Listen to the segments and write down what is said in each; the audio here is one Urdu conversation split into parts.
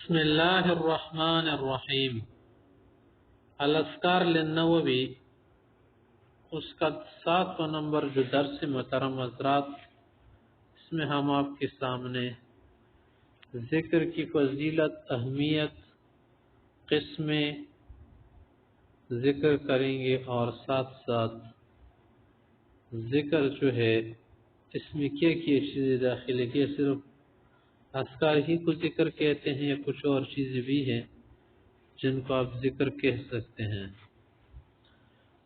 بسم اللہ الرحمن الرحیم۔ الاذکار للنووی، اس کا 7 نمبر جو درس محترم حضرات، اس میں ہم آپ کے سامنے ذکر کی فضیلت، اہمیت، قسمیں ذکر کریں گے، اور ساتھ ساتھ ذکر جو ہے اس میں کیا چیزیں داخل ہے، کہ صرف اذکار ہی کو ذکر کہتے ہیں یا کچھ اور چیزیں بھی ہیں جن کو آپ ذکر کہہ سکتے ہیں۔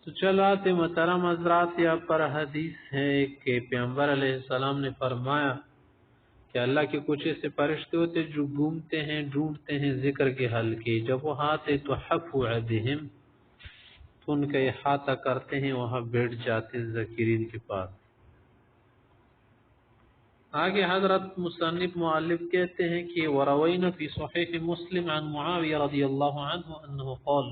تو چلاتے محترم حضرات، یہاں پر حدیث ہے کہ پیغمبر علیہ السلام نے فرمایا کہ اللہ کے کچھ ایسے فرشتے ہوتے جو گھومتے ہیں، ڈھونڈتے ہیں ذکر کے حل کے، جب وہ آتے تو حفو عدہم، تو ان کا احاطہ کرتے ہیں، وہاں بیٹھ جاتے ذاکرین کے پاس۔ آگے حضرت مصنف مؤلف کہتے ہیں کہ وروینا فی صحیح مسلم عن معاویہ رضی اللہ عنہ انہ قال،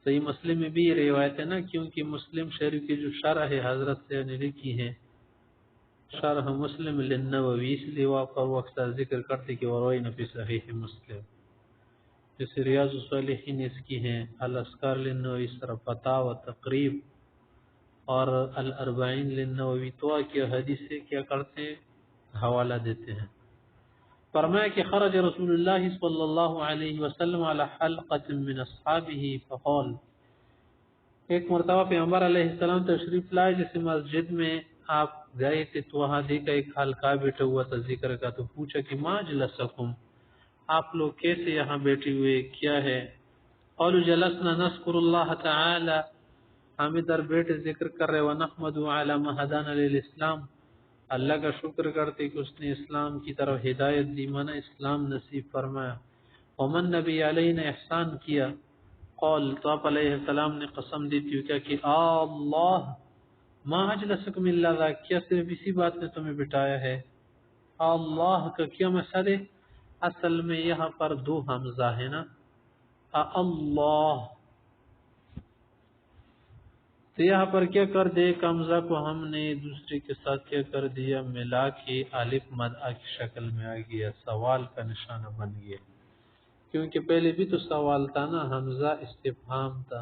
صحیح مسلم میں بھی یہ روایت ہے نا، کیونکہ مسلم شریف کی جو شرح ہے حضرت سے نے لکھی ہے شرح مسلم للنووی، اس لیے وہ اکثر ذکر کرتے کہ وروینا فی صحیح مسلم، جیسے ریاض الصالحین اس کی ہیں، الاذکار للنووی سر فتاوی تقریب، اور الاربعین للنووی، تو کیا حدیث سے کیا کرتے ہیں، حوالہ دیتے ہیں۔ فرمایا کہ خرج رسول اللہ صلی اللہ علیہ وسلم علی حلقۃ من اصحابہ فقال، ایک مرتبہ پیغمبر علیہ السلام تشریف لائے جیسے مسجد میں آپ گئے تھے، تو وہاں دیکھا ایک حلقہ بیٹھا ہوا تھا ذکر کا، تو پوچھا کہ ما اجلسکم، آپ لوگ کیسے یہاں بیٹھے ہوئے، کیا ہے؟ قالوا جلسنا نذکر اللہ تعالی، ہم ادھر بیٹھے ذکر کر رہے، ونحمد علی ما هدانا للاسلام، اللہ کا شکر کرتے کہ اس نے اسلام کی طرف ہدایت دی، منا اسلام نصیب فرمایا، ومن نبی علیہ احسان کیا۔ قال، تو آپ علیہ السلام نے قسم دی تھی کیا کہ اللہ ما اجلسکم الا ذاک، کیا صرف اسی بات نے تمہیں بٹھایا ہے؟ اللہ کا کیا مسئلہ؟ اصل میں یہاں پر 2 حمزہ ہے نا، اللہ، تو یہاں پر کیا کر دے، ایک حمزہ کو ہم نے دوسرے کے ساتھ کیا کر دیا، ملا کے الف مدعا کی شکل میں آ گیا، سوال کا نشانہ بن گیا، کیونکہ پہلے بھی تو سوال تھا نا، حمزہ استفہام تھا،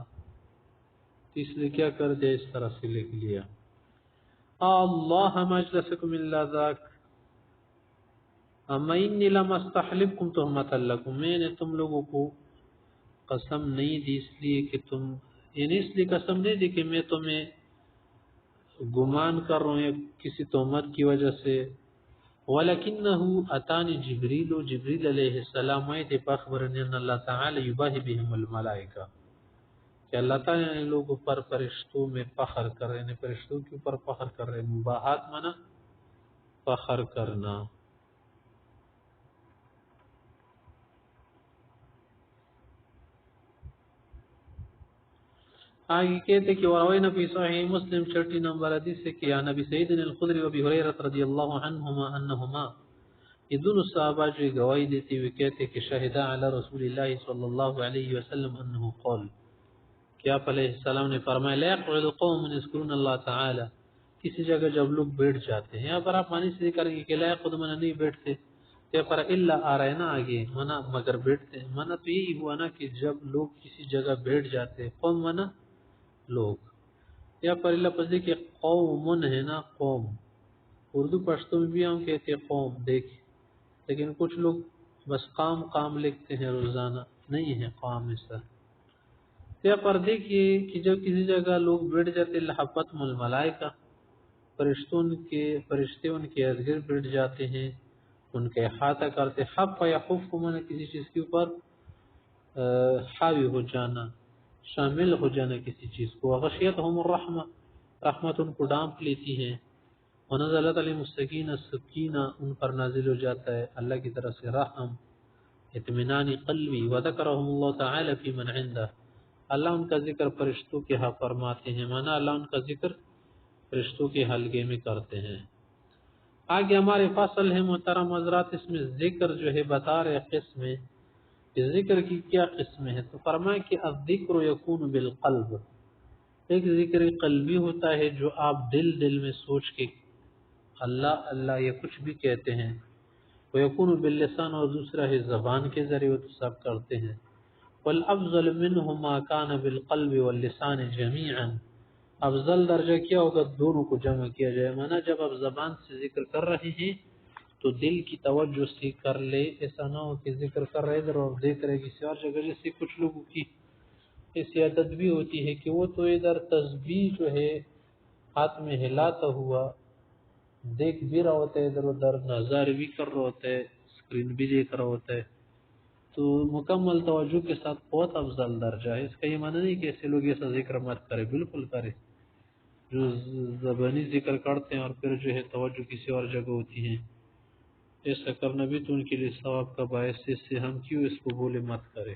اس لیے کیا کر دیا، اس طرح سے لکھ لیا، اللہ مجلسکم الا ذاک، اما انی لم استحلفکم تہمۃ لکم، میں نے تم لوگوں کو قسم نہیں دی اس لیے کہ تم، یعنی اس لیے قسم نہیں دی کہ میں تمہیں گمان کر رہا ہوں کسی تہمت کی وجہ سے، وَلَكِنَّهُ أَتَانِ جِبْرِيلُ، جبریل علیہ السلام آئے تھے، فَأَخْبَرَنِي أَنَّ اللَّهَ تَعَالَى يُبَاهِي بِهِمُ الْمَلَائِكَةَ، کہ اللہ تعالیٰ نے لوگوں پر فرشتوں میں فخر کر رہے ہیں، فرشتوں کے اوپر فخر کر رہے ہیں، مباحات منا فخر کرنا۔ آگے کہتے کہ وروینا فی صحیح مسلم 6 نمبر حدیث سے کہ نبی سیدنا الخدری و ابی ہریرہ رضی اللہ عنہما انہما، یہ دونوں صحابہ جو گواہی دیتے ہوئے کہتے کہ شہدہ علی رسول اللہ صلی اللہ علیہ وسلم انہ قول، کہ آپ علیہ السلام نے فرمایا لا يقعد قوم يذكرون اللہ تعالی، کسی جگہ جب لوگ بیٹھ جاتے ہیں، یہاں پر آپ معنی سے کریں گے کہ لا يقعد من نہیں بیٹھتے، یہاں پر الا آ رہا ہے نا آگے، منا مگر بیٹھتے ہیں، منا تو یہی ہوا نا کہ جب لوگ کسی جگہ بیٹھ جاتے ہیں، قوم منا لوگ، یا پر لفظ کہ قوم ہے نا، قوم، اردو پشتو میں بھی ہم کہتے ہیں قوم، دیکھ، لیکن کچھ لوگ بس کام لکھتے ہیں، روزانہ نہیں ہے قوم ایسا، یا پر دیکھیے کہ جب کسی جگہ لوگ بیٹھ جاتے، لحفتہم الملائکہ، فرشتے ان کے ارد گرد بیٹھ جاتے ہیں، ان کا احاطہ کرتے، حف یا خف کو مانا کسی چیز کے اوپر حاوی ہو جانا، شامل ہو جانا کسی چیز کو، غشیتہم الرحمہ، رحمت ان کو ڈانپ لیتی ہے، ونزلت علیہم السکینہ، سکینہ ان پر نازل ہو جاتا ہے اللہ کی طرف سے، رحم، اطمینان قلبی، وذکرہم اللہ تعالی فی من عندہ، اللہ ان کا ذکر فرشتوں کے ہاں فرماتے ہیں، مانا اللہ ان کا ذکر فرشتوں کے حلقے میں کرتے ہیں۔ آگے ہمارے فصل ہے محترم حضرات، اس میں ذکر جو ہے بتا رہے قسم ہے، ذکر کی کیا قسم ہے، تو فرمائے کہ الذکر یکون بالقلب، ایک ذکر قلبی ہوتا ہے جو آپ دل میں سوچ کے اللہ اللہ یا کچھ بھی کہتے ہیں، ويكون باللسان، اور دوسرا ہے زبان کے ذریعے وہ تو سب کرتے ہیں. والافضل منه ما كان بالقلب واللسان جميعا، افضل درجہ کیا ہوگا دونوں کو جمع کیا جائے. مانا جب آپ زبان سے ذکر کر رہے ہیں تو دل کی توجہ سے کر لے، ایسا نہ ہو کہ ذکر کر رہے ادھر اور دیکھ رہے کسی اور جگہ. جیسے کچھ لوگوں کی ایسی عادت بھی ہوتی ہے کہ وہ تو ادھر تسبیح جو ہے ہاتھ میں ہلاتا ہوا دیکھ بھی رہا ہوتا ہے، ادھر ادھر نظر بھی کر رہا ہوتا ہے، اسکرین بھی دیکھ رہا ہوتا ہے. تو مکمل توجہ کے ساتھ بہت افضل درجہ ہے. اس کا یہ معنی نہیں کہ ایسے لوگ ایسا ذکر مت کرے، بالکل کرے. جو زبانی ذکر کرتے ہیں اور پھر جو ہے توجہ کسی اور جگہ ہوتی ہے، ایسا کرنا بھی تو ان کے لیے ثواب کا باعث ہے. اس سے ہم کیوں اس کو بولے مت کرے.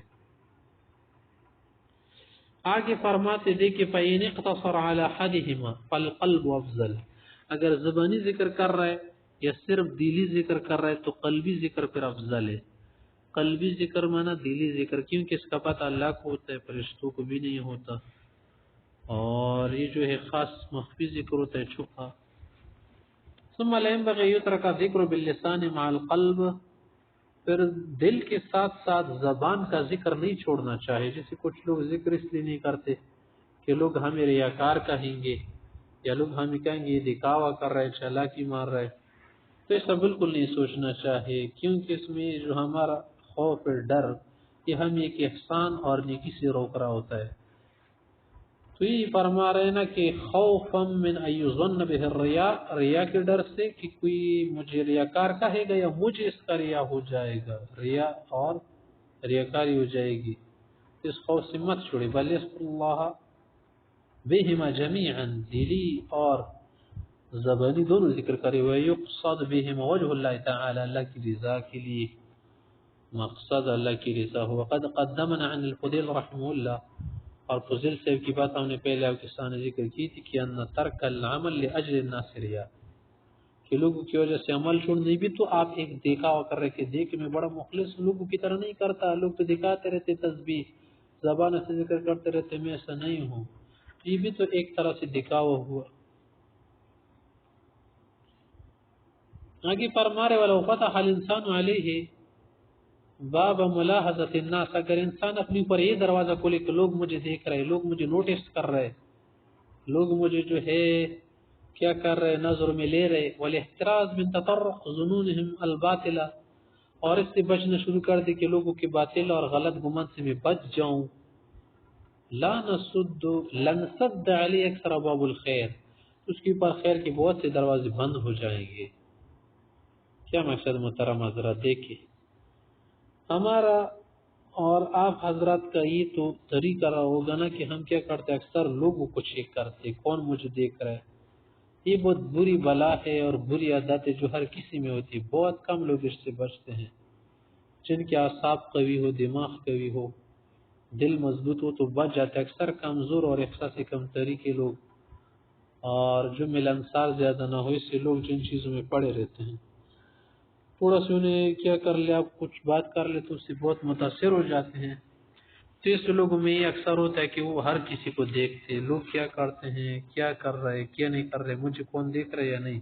آگے فرماتے دیکھیں فَإِنِ اقْتَصَرَ عَلَى أَحَدِهِمَا فَالْقَلْبُ أَفْضَلُ، اگر زبانی ذکر کر رہا ہے یا صرف دلی ذکر کر رہا ہے تو قلبی ذکر پھر افضل ہے. قلبی ذکر مانا دلی ذکر، کیونکہ اس کا پتہ اللہ کو ہوتا ہے، فرشتوں کو بھی نہیں ہوتا. اور یہ جو ہے خاص مخفی ذکر ہوتا ہے، چھپا. ثم لا ينبغي يترك الذكر باللسان مع القلب، پھر دل کے ساتھ ساتھ زبان کا ذکر نہیں چھوڑنا چاہیے. جیسے کچھ لوگ ذکر اس لیے نہیں کرتے کہ لوگ ہمیں ریاکار کہیں گے یا لوگ ہمیں کہیں گے یہ دکھاوا کر رہے، چالاکی مار رہے. تو ایسا بالکل نہیں سوچنا چاہیے، کیونکہ اس میں جو ہمارا خوف اور ڈر یہ ہمیں ایک احسان اور نیکی سے روک رہا ہوتا ہے. تو یہ فرما رہے نا کہ خوفا من ان یظن به الریا، ریا کے ڈر سے کہ کوئی مجھے ریاکار کہے گا یا مجھے اس کا ریا ہو جائے گا، ریا اور ریاکاری ہو جائے گی. اس خوف سے مت چھوڑے. بل یذکر اللہ بہما جمیعا، دلی اور زبانی دونوں ذکر کرے ہوئے. یقصد بہما وجہ اللہ تعالی، اللہ کی رضا کے لیے مقصد اللہ کی رضا ہو. وقد قدمنا عن الفضیل رحمہ اللہ، اور فضیل صاحب کی بات ہم نے پہلے آپ کے سامنے ذکر کی تھی کہ ان ترک العمل لاجل الناس ریا، کہ لوگوں کی وجہ سے عمل چھوڑنے بھی تو آپ ایک دکھاوا کر رہے کہ دیکھ میں بڑا مخلص لوگوں کی طرح نہیں کرتا، لوگ تو دکھاتے رہتے تسبیح زبان سے ذکر کرتے رہتے، میں ایسا نہیں ہوں. یہ بھی تو ایک طرح سے دکھاوا ہوا. آگے فرما رہے ولو فتح الانسان علیہ باب ملاحظت الناس، اگر انسان اپنے اوپر یہ دروازہ کھولے کہ لوگ مجھے دیکھ رہے، لوگ مجھے نوٹس کر رہے، لوگ مجھے جو ہے کیا کر رہے، نظر میں لے رہے. والاحتراز من تطرق ظنونهم الباطلہ، اور اس سے بچنا شروع کر دے کہ لوگوں کے باطل اور غلط گمان سے میں بچ جاؤں. لا نسد لنسد علی اکثر باب الخیر، اس کے اوپر خیر کے بہت سے دروازے بند ہو جائیں گے. کیا مقصد محترم حضرات؟ دیکھیں ہمارا اور آپ حضرات کا یہ تو طریقہ رہا ہوگا نا کہ ہم کیا کرتے، اکثر لوگوں کو چیک کرتے کون مجھے دیکھ رہا ہے. یہ بہت بری بلا ہے اور بری عادت ہے جو ہر کسی میں ہوتی. بہت کم لوگ اس سے بچتے ہیں. جن کے اعصاب قوی ہو، دماغ قوی ہو، دل مضبوط ہو تو بچ جاتے. اکثر کمزور اور احساس کم تری کے لوگ اور جو ملنسار زیادہ نہ ہو، اس سے لوگ جن چیزوں میں پڑے رہتے ہیں. تھوڑا سا انہیں کیا کر لے، آپ کچھ بات کر لے تو اس سے بہت متاثر ہو جاتے ہیں. تو اس لوگوں میں یہ اکثر ہوتا ہے کہ وہ ہر کسی کو دیکھتے، لوگ کیا کرتے ہیں، کیا کر رہے، کیا نہیں کر رہے، مجھے کون دیکھ رہے یا نہیں.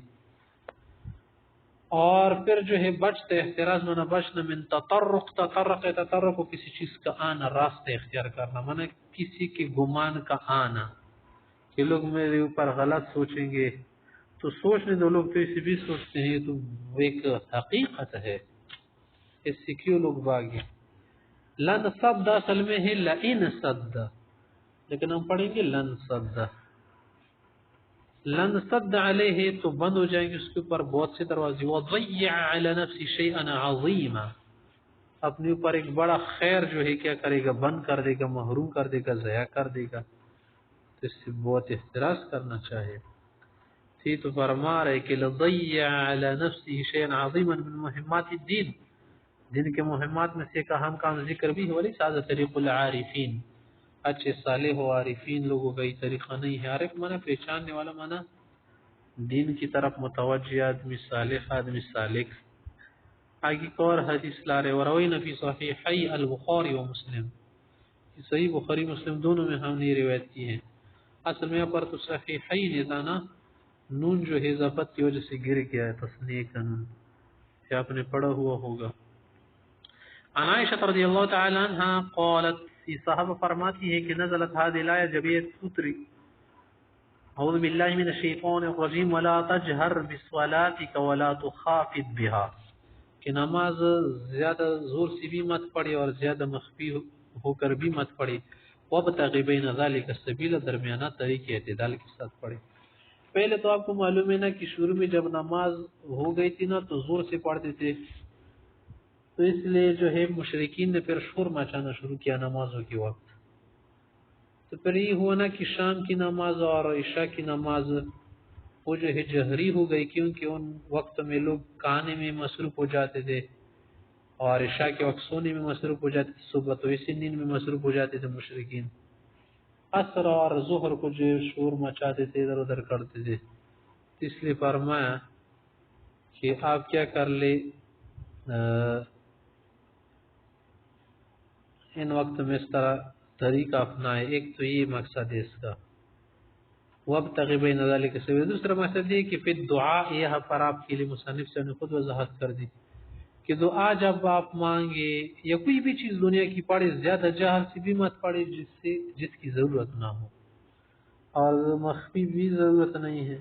اور پھر جو ہے بچتے، احتراز مانا بچنا، من تطرق، تطرق کو کسی چیز کا آنا، راستہ اختیار کرنا، مانا کسی کے گمان کا آنا کہ لوگ میرے اوپر غلط سوچیں گے. تو سوچنے دو، لوگ تو اسے بھی سوچتے ہیں، تو وہ ایک حقیقت ہے. اس سے کیوں لوگ باغی. لن صد اصل میں ہے لئن صد، لیکن ہم پڑھیں گے لن صد. لن صد علیہ تو بند ہو جائیں گے اس کے اوپر بہت سے دروازے. وضیع علی نفسی شیئا عظیما، اپنے اوپر ایک بڑا خیر جو ہے کیا کرے گا، بند کر دے گا، محروم کر دے گا، ضیاع کر دے گا. تو اس سے بہت احتراز کرنا چاہیے. تھی تو فرما رہے کہ لضیع علی نفسی شیئا عظیما من مهمات الدین، دین کے مہمات میں سے ایک اہم کام ذکر بھی ہے. ولی سادہ طریق العارفین، اچھے صالح و عارفین لوگوں کا یہ طریقہ نہیں ہے. عارف مانا پہچاننے والا، مانا دین کی طرف متوجہ آدمی، صالح آدمی، سالک. آگے اور حدیث لا رہے وروینا فی صحیحی البخاری و مسلم، صحیح بخاری مسلم دونوں میں ہم نے روایت کی ہے. اصل میں پر تو صحیحی نظانا نون جو ہے ضبط کی وجہ سے گر گیا ہے، تصنیع کا نون. کہ آپ نے پڑھا ہوا ہوگا. عن عائشہ رضی اللہ تعالی عنہ قالت، یہ صحابہ فرماتی ہے کہ نزلت هذه الآية جب یہ اتری اعوذ باللہ من الشیطان الرجیم ولا تجہر بصلاتک ولا تخافت بها، کہ نماز زیادہ زور سے بھی مت پڑھے اور زیادہ مخفی ہو کر بھی مت پڑھے. وابتغ بین ذلک السبیل، درمیانہ طریقے اعتدال کے ساتھ پڑھے. پہلے تو آپ کو معلوم ہے نا کہ شروع میں جب نماز ہو گئی تھی نا تو زور سے پڑھتے تھے، تو اس لیے جو ہے مشرکین نے پھر شور مچانا شروع کیا نمازوں کے وقت. تو پھر یہ ہوا نا کہ شام کی نماز اور عشاء کی نماز وہ جو ہے جہری ہو گئی، کیونکہ ان وقت میں لوگ کھانے میں مصروف ہو جاتے تھے اور عشاء کے وقت سونے میں مصروف ہو جاتے تھے، صبح تو اسی نیند میں مصروف ہو جاتے تھے مشرکین. عصر اور ظہر کو جو شور مچاتے تھے، ادھر ادھر کرتے تھے. اس لیے فرمایا کہ آپ کیا کر لے ان وقت میں اس طرح طریقہ اپنائے. ایک تو یہ مقصد ہے اس کا. وابتغ بین ذلک السبیل. دوسرا مقصد یہ کہ پھر دعا، یہاں پر آپ کے لیے مصنف سے نے خود وضاحت کر دی کہ دعا جب آپ مانگے یا کوئی بھی چیز دنیا کی پڑھے، زیادہ جہر سے بھی مت پڑھے جس کی ضرورت نہ ہو، اور مخفی بھی ضرورت نہیں ہے.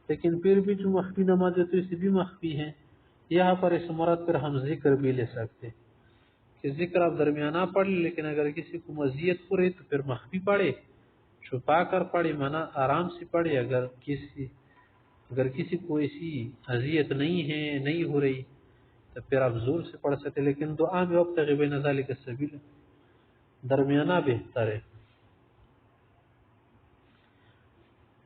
لیکن پھر بھی جو مخفی نماز ہے تو اسے بھی مخفی ہے. یہاں پر اس مراد پر ہم ذکر بھی لے سکتے کہ ذکر آپ درمیانہ پڑھ لیں، لیکن اگر کسی کو مزیت پڑے تو پھر مخفی پڑھے، چھپا کر پڑھے، منع آرام سے پڑھے. اگر کسی کو ایسی اذیت نہیں ہو رہی تو پھر آپ زور سے پڑھ سکتے. لیکن دعا میں وابتغ بین ذلک السبیل، درمیانہ بہتر ہے.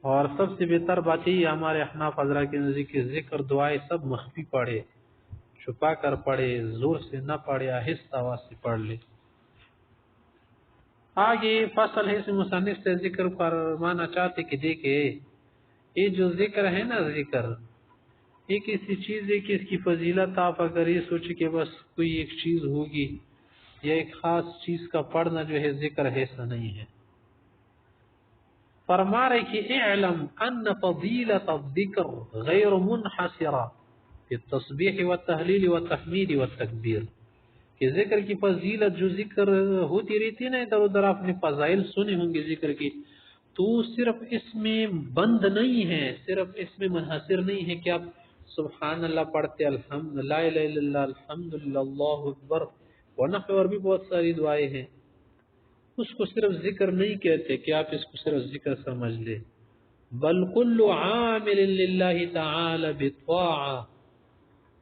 اور سب سے بہتر بات یہ ہمارے احناف حضرات کے نزدیک ذکر دعائیں سب مخفی پڑھے، چھپا کر پڑھے، زور سے نہ پڑھے، آہستہ آواز سے پڑھ لے. آگے فصل ہے، اس مصنف سے ذکر فرمانا چاہتے کہ دیکھے یہ جو ذکر ہے نا، ذکر ایک ایسی چیز ہے کہ اس کی فضیلت آپ اگر یہ سوچے کہ بس کوئی ایک چیز ہوگی یا ایک خاص چیز کا پڑھنا جو ہے ذکر ہے، ایسا نہیں ہے. فرما رہے کہ اعلم ان فضیلت الذکر غیر منحصرہ فی التسبیح والتحلیل والتحمید والتکبیر، کہ ذکر کی فضیلت جو ذکر ہوتی رہتی ہے نا، ادھر ادھر آپ نے فضائل سنے ہوں گے ذکر کی، تو صرف اس میں بند نہیں ہے، صرف اس میں منحصر نہیں ہے کہ آپ سبحان اللہ پڑھتے، الحمد لا الہ الا اللہ، الحمدللہ، اللہ اکبر ونحو، اور بھی بہت ساری دعائیں ہیں. اس کو صرف ذکر نہیں کہتے کہ آپ اس کو صرف ذکر سمجھ لیں، بل کل عامل للہ تعالی بطاعہ،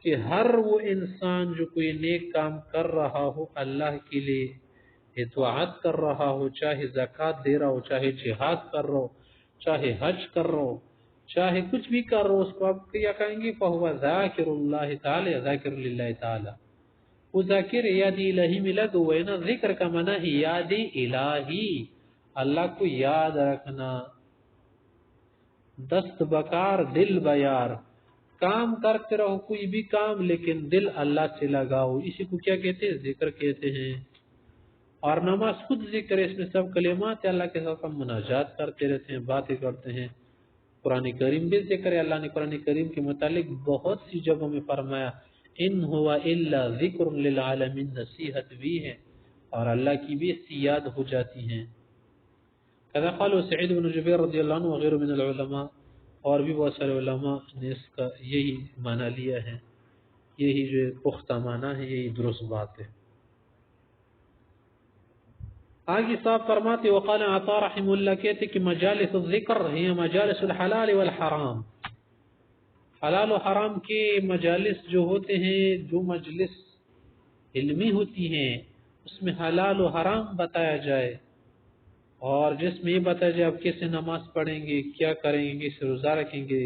کہ ہر وہ انسان جو کوئی نیک کام کر رہا ہو اللہ کے لیے، اطاعت کر رہا ہو، چاہے زکوٰۃ دے رہا ہو، چاہے جہاد کر رہا ہو، چاہے حج کر رہا ہو، چاہے کچھ بھی کر رہا ہو، اس کو آپ کیا کہیں گے فہو ذاکر اللہ تعالی، ذاکر للہ تعالی. وہ ذاکر یاد الہی ملا تو وہ نا، ذکر کا معنی ہے یاد الہی، اللہ کو یاد رکھنا. دست بکار دل بیار، کام کرتے رہو کوئی بھی کام لیکن دل اللہ سے لگاؤ، اسی کو کیا کہتے ہیں؟ ذکر کہتے ہیں. اور نماز خود ذکر ہے، اس میں سب کلمات اللہ کے ساتھ مناجات کرتے رہتے ہیں، باتیں کرتے ہیں. قرآن کریم بھی ذکر ہے. اللہ نے قرآن کریم کے متعلق بہت سی جگہوں میں فرمایا ان هو الا ذکر للعالمین، نصیحت بھی ہے اور اللہ کی بھی اس سے یاد ہو جاتی ہیں. کذا قال سعید بن جبیر رضی اللہ عنہ وغیرہ من العلماء، اور بھی بہت سارے علماء نے اس کا یہی معنی لیا ہے، یہی جو پختہ معنی ہے، یہی درست بات ہے. آگے صاحب فرماتے وقال عطا رحم اللہ کہتے کہ مجالس الذکر ہی مجالس الحلال والحرام، حلال و حرام کے مجالس جو ہوتے ہیں، جو مجلس علمی ہوتی ہیں اس میں حلال و حرام بتایا جائے، اور جس میں یہ بتایا جائے آپ کیسے نماز پڑھیں گے، کیا کریں گے، کیسے روزہ رکھیں گے،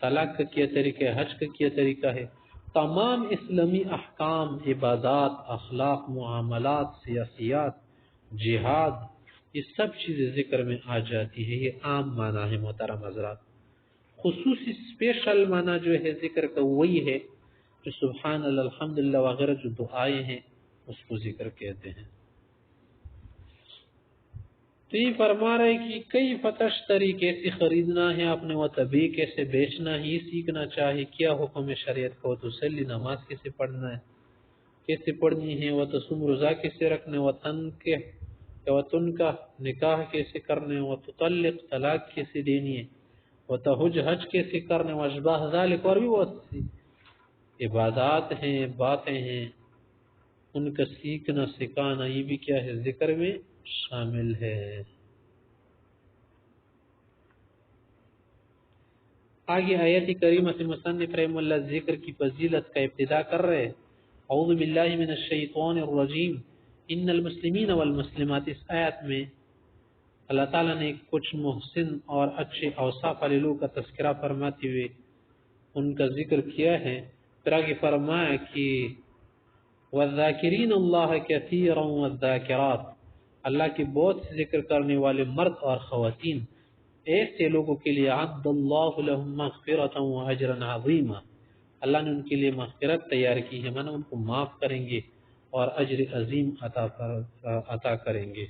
طلاق کا کیا طریقہ ہے، حج کا کیا طریقہ ہے. تمام اسلامی احکام، عبادات، اخلاق، معاملات، سیاسیات، جہاد، یہ سب چیزیں ذکر میں آ جاتی ہے. یہ عام معنی ہے محترم حضرات. خصوصی اسپیشل معنی جو ہے ذکر کا وہی ہے جو سبحان اللہ، الحمدللہ وغیرہ جو دعائیں ہیں اس کو ذکر کہتے ہیں. تو یہ فرما رہے کہ کئی فتشتری کیسے خریدنا ہے اپنے و تبی کیسے بیچنا ہے، یہ سیکھنا چاہے کیا حکم ہے شریعت کو، تو سلی نماز کیسے پڑھنا ہے، کیسے پڑھنی ہے، و تسم روزہ کیسے رکھنے، وطن کا نکاح کیسے کرنے، و تطلق طلاق کیسے دینی ہے، و تحج حج کیسے کرنے، و اشباہ ذالک، اور بھی بہت سی عبادات ہیں باتیں ہیں، ان کا سیکھنا سکھانا یہ بھی کیا ہے ذکر میں شامل ہے۔ آگے آیت کریمہ سے مصنف رحم اللہ ذکر کی فضیلت کا ابتدا کر رہے۔ اعوذ باللہ من الشیطان الرجیم ان المسلمین والمسلمات، اس آیت میں اللہ تعالیٰ نے کچھ محسن اور اچھے اوصاف والے لوگوں کا تذکرہ فرماتے ہوئے ان کا ذکر کیا ہے، پھر آگے فرمایا کہ والذاکرین اللہ کثیرا والذاکرات، اللہ کے بہت سے ذکر کرنے والے مرد اور خواتین، ایسے لوگوں کے لیے عد اللہ لهم مغفرۃ واجرا عظیما، اللہ نے ان کے لیے مغفرت تیار کی ہے، مانا ان کو معاف کریں گے اور اجر عظیم عطا کریں گے۔